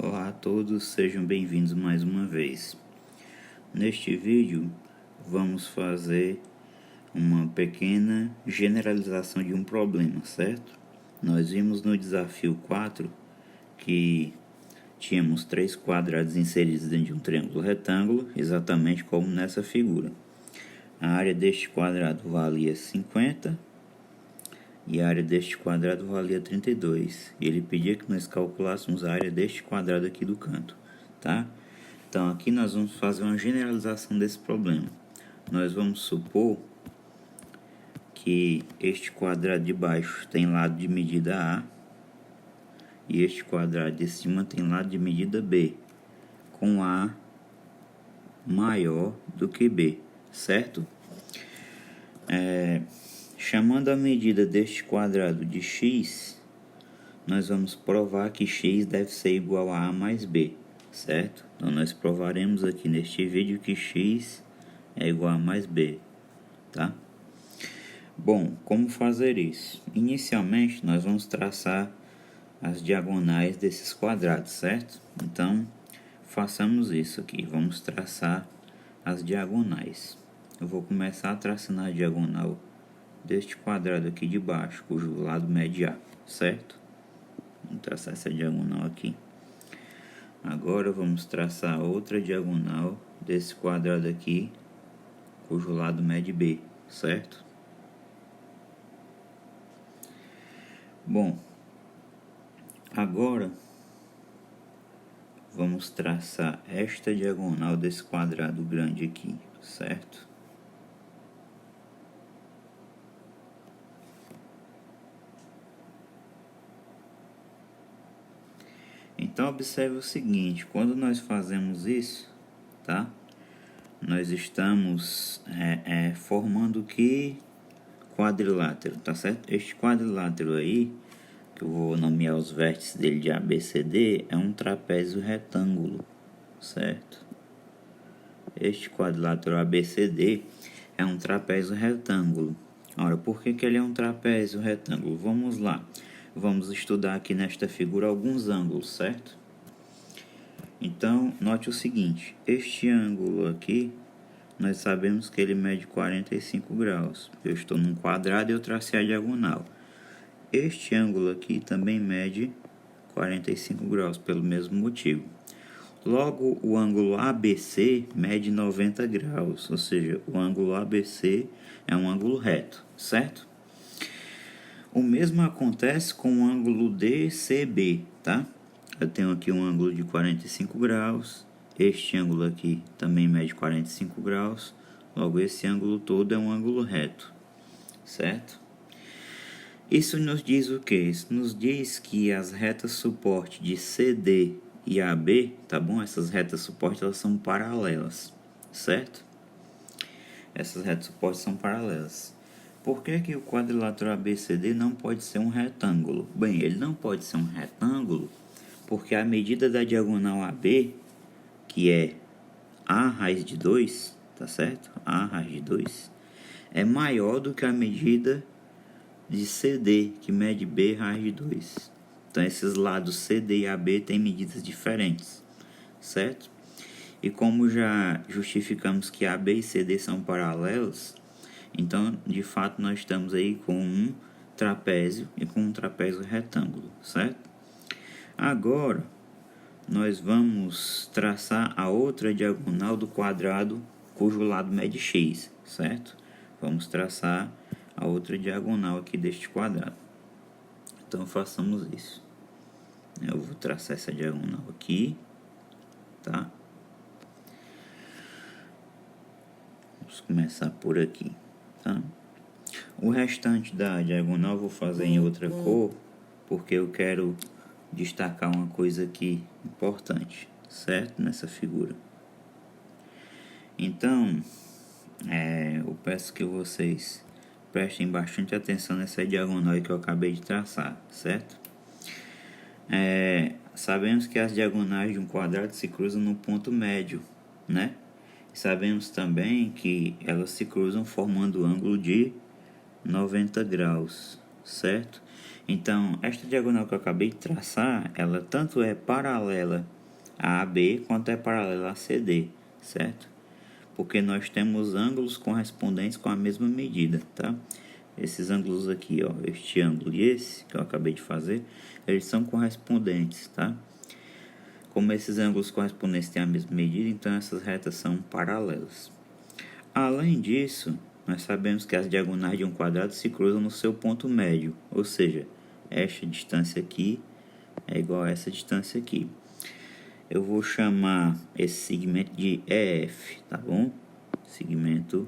Olá a todos, sejam bem-vindos mais uma vez. Neste vídeo vamos fazer uma pequena generalização de um problema, certo? Nós vimos no desafio 4 que tínhamos 3 quadrados inseridos dentro de um triângulo retângulo, exatamente como nessa figura. A área deste quadrado valia 50 e a área deste quadrado valia 32. E ele pedia que nós calculássemos a área deste quadrado aqui do canto, tá? Então aqui nós vamos fazer uma generalização desse problema. Nós vamos supor que este quadrado de baixo tem lado de medida A e este quadrado de cima tem lado de medida B, com A maior do que B, certo? Chamando a medida deste quadrado de x, nós vamos provar que x deve ser igual a mais b, certo? Então nós provaremos aqui neste vídeo que x é igual a mais b, tá? Bom, como fazer isso? Inicialmente nós vamos traçar as diagonais desses quadrados, certo? Então façamos isso aqui, vamos traçar as diagonais. Eu vou começar traçando a diagonal deste quadrado aqui de baixo, cujo lado mede A, certo? Vamos traçar essa diagonal aqui. Agora vamos traçar outra diagonal desse quadrado aqui, cujo lado mede B, certo? Bom, agora vamos traçar esta diagonal desse quadrado grande aqui, certo? Então observe o seguinte, quando nós fazemos isso, tá? Nós estamos formando que quadrilátero, tá certo? Este quadrilátero aí, que eu vou nomear os vértices dele de ABCD, é um trapézio retângulo, certo? Este quadrilátero ABCD é um trapézio retângulo. Ora, por que ele é um trapézio retângulo? Vamos lá. Vamos estudar aqui nesta figura alguns ângulos, certo? Então, note o seguinte, este ângulo aqui, nós sabemos que ele mede 45 graus. Eu estou num quadrado e eu tracei a diagonal. Este ângulo aqui também mede 45 graus, pelo mesmo motivo. Logo, o ângulo ABC mede 90 graus, ou seja, o ângulo ABC é um ângulo reto, certo? O mesmo acontece com o ângulo DCB, tá? Eu tenho aqui um ângulo de 45 graus, este ângulo aqui também mede 45 graus, logo esse ângulo todo é um ângulo reto, certo? Isso nos diz o que? Isso nos diz que as retas suporte de CD e AB, tá bom? Essas retas suporte elas são paralelas, certo? Essas retas suporte são paralelas. Por que o quadrilátero ABCD não pode ser um retângulo? Bem, ele não pode ser um retângulo porque a medida da diagonal AB, que é A raiz de 2, tá certo? A raiz de 2 é maior do que a medida de CD, que mede B raiz de 2. Então esses lados CD e AB têm medidas diferentes, certo? E como já justificamos que AB e CD são paralelos, então de fato nós estamos aí com um trapézio e com um trapézio retângulo, certo? Agora nós vamos traçar a outra diagonal do quadrado cujo lado mede x, certo? Vamos traçar a outra diagonal aqui deste quadrado. Então façamos isso. Eu vou traçar essa diagonal aqui, tá? Vamos começar por aqui, tá? O restante da diagonal eu vou fazer em outra cor, porque eu quero destacar uma coisa aqui importante, certo? Nessa figura. Então, eu peço que vocês prestem bastante atenção nessa diagonal que eu acabei de traçar, certo? Sabemos que as diagonais de um quadrado se cruzam no ponto médio, né? Sabemos também que elas se cruzam formando o ângulo de 90 graus, certo? Então, esta diagonal que eu acabei de traçar, ela tanto é paralela a AB quanto é paralela a CD, certo? Porque nós temos ângulos correspondentes com a mesma medida, tá? Esses ângulos aqui, ó, este ângulo e esse que eu acabei de fazer, eles são correspondentes, tá? Como esses ângulos correspondentes têm a mesma medida, então essas retas são paralelas. Além disso, nós sabemos que as diagonais de um quadrado se cruzam no seu ponto médio, ou seja, esta distância aqui é igual a essa distância aqui. Eu vou chamar esse segmento de EF, tá bom? Segmento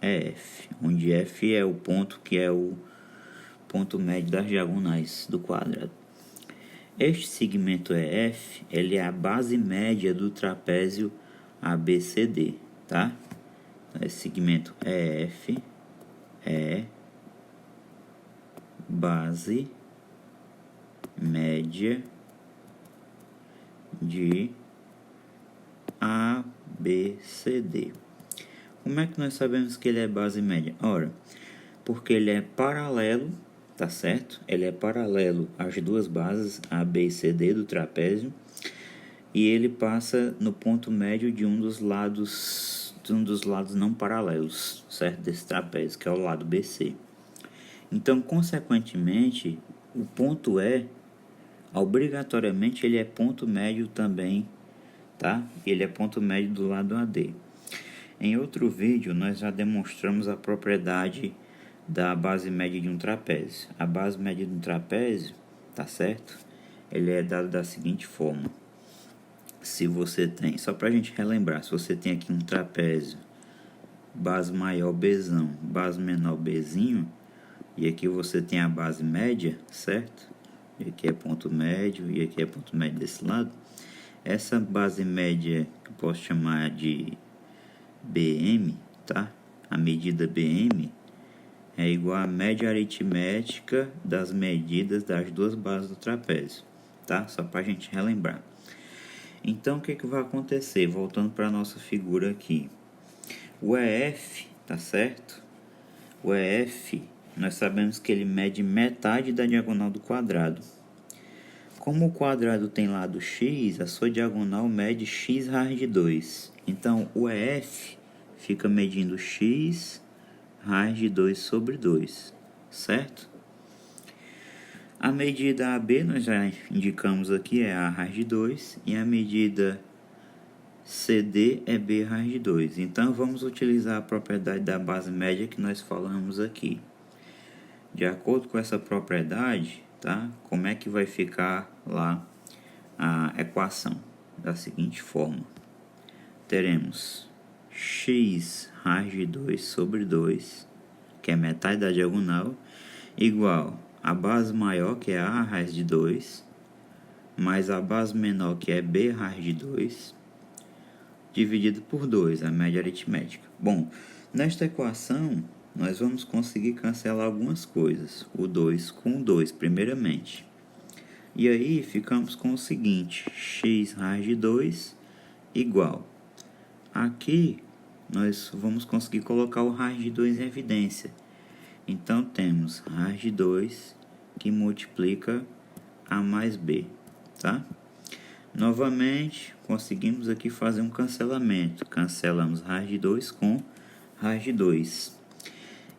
EF, onde F é o ponto que é o ponto médio das diagonais do quadrado. Este segmento EF, ele é a base média do trapézio ABCD, tá? Esse segmento EF é base média de ABCD. Como é que nós sabemos que ele é base média? Ora, porque ele é paralelo, tá certo? Ele é paralelo às duas bases, A, B e CD do trapézio, e ele passa no ponto médio de um dos lados não paralelos, certo? Desse trapézio, que é o lado BC. Então, consequentemente, o ponto E, obrigatoriamente, ele é ponto médio também, tá? Ele é ponto médio do lado AD. Em outro vídeo, nós já demonstramos a propriedade da base média de um trapézio. A base média de um trapézio, tá certo? Ele é dado da seguinte forma. Se você tem, só pra gente relembrar, se você tem aqui um trapézio, base maior Bzão, base menor Bzinho, e aqui você tem a base média, certo? E aqui é ponto médio, e aqui é ponto médio desse lado. Essa base média eu posso chamar de BM, tá? A medida BM é igual à média aritmética das medidas das duas bases do trapézio, tá? Só para a gente relembrar. Então, o que vai acontecer? Voltando para a nossa figura aqui. O EF, tá certo? O EF, nós sabemos que ele mede metade da diagonal do quadrado. Como o quadrado tem lado x, a sua diagonal mede x raiz de 2. Então, o EF fica medindo x raiz de 2 sobre 2, certo? A medida AB nós já indicamos aqui, é A raiz de 2, e a medida CD é B raiz de 2. Então, vamos utilizar a propriedade da base média que nós falamos aqui. De acordo com essa propriedade, tá? Como é que vai ficar lá a equação? Da seguinte forma. Teremos x raiz de 2 sobre 2, que é metade da diagonal, igual a base maior, que é A raiz de 2, mais a base menor, que é B raiz de 2, dividido por 2, a média aritmética. Bom, nesta equação, nós vamos conseguir cancelar algumas coisas. O 2 com 2, primeiramente. E aí, ficamos com o seguinte, x raiz de 2 igual. Aqui, nós vamos conseguir colocar o raiz de 2 em evidência. Então, temos raiz de 2 que multiplica A mais B, tá? Novamente, conseguimos aqui fazer um cancelamento. Cancelamos raiz de 2 com raiz de 2.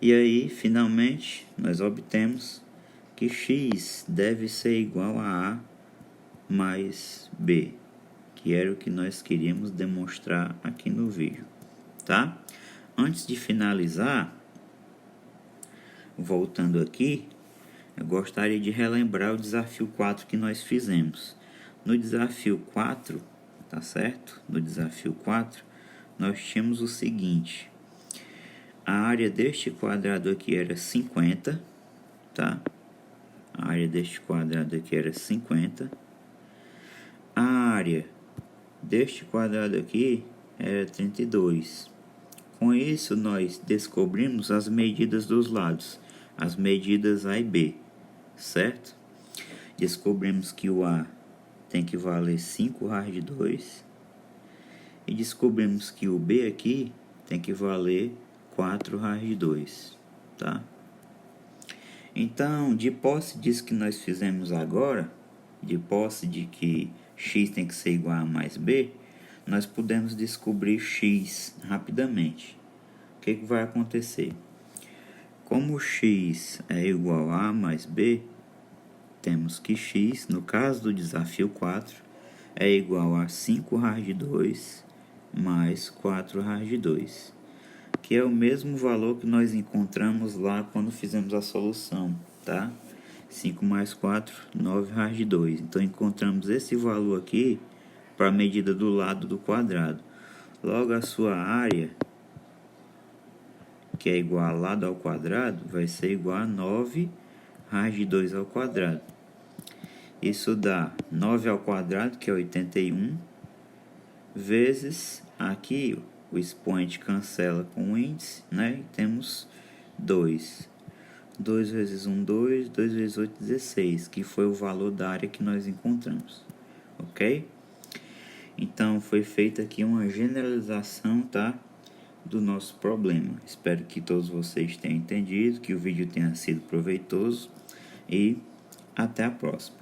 E aí, finalmente, nós obtemos que x deve ser igual a A mais B, que era o que nós queríamos demonstrar aqui no vídeo, tá? Antes de finalizar, voltando aqui, eu gostaria de relembrar o desafio 4 que nós fizemos. No desafio 4, tá certo? No desafio 4, nós tínhamos o seguinte. A área deste quadrado aqui era 50, tá? A área deste quadrado aqui era 50. A área deste quadrado aqui era 32. Com isso, nós descobrimos as medidas dos lados, as medidas A e B, certo? Descobrimos que o A tem que valer 5 raiz de 2. E descobrimos que o B aqui tem que valer 4 raiz de 2, tá? Então, de posse disso que nós fizemos agora, de posse de que x tem que ser igual a mais b, nós podemos descobrir x rapidamente. O que vai acontecer? Como x é igual a mais b, temos que x, no caso do desafio 4, é igual a 5 raiz de 2 mais 4 raiz de 2, que é o mesmo valor que nós encontramos lá quando fizemos a solução, tá? 5 mais 4, 9 raiz de 2. Então, encontramos esse valor aqui para a medida do lado do quadrado. Logo, a sua área, que é igual a lado ao quadrado, vai ser igual a 9 raiz de 2 ao quadrado. Isso dá 9 ao quadrado, que é 81, vezes aqui o expoente cancela com o índice, né? E temos 2. 2 vezes 1, 2. 2 vezes 8, 16, que foi o valor da área que nós encontramos. Ok? Então, foi feita aqui uma generalização, tá? Do nosso problema. Espero que todos vocês tenham entendido, que o vídeo tenha sido proveitoso e até a próxima.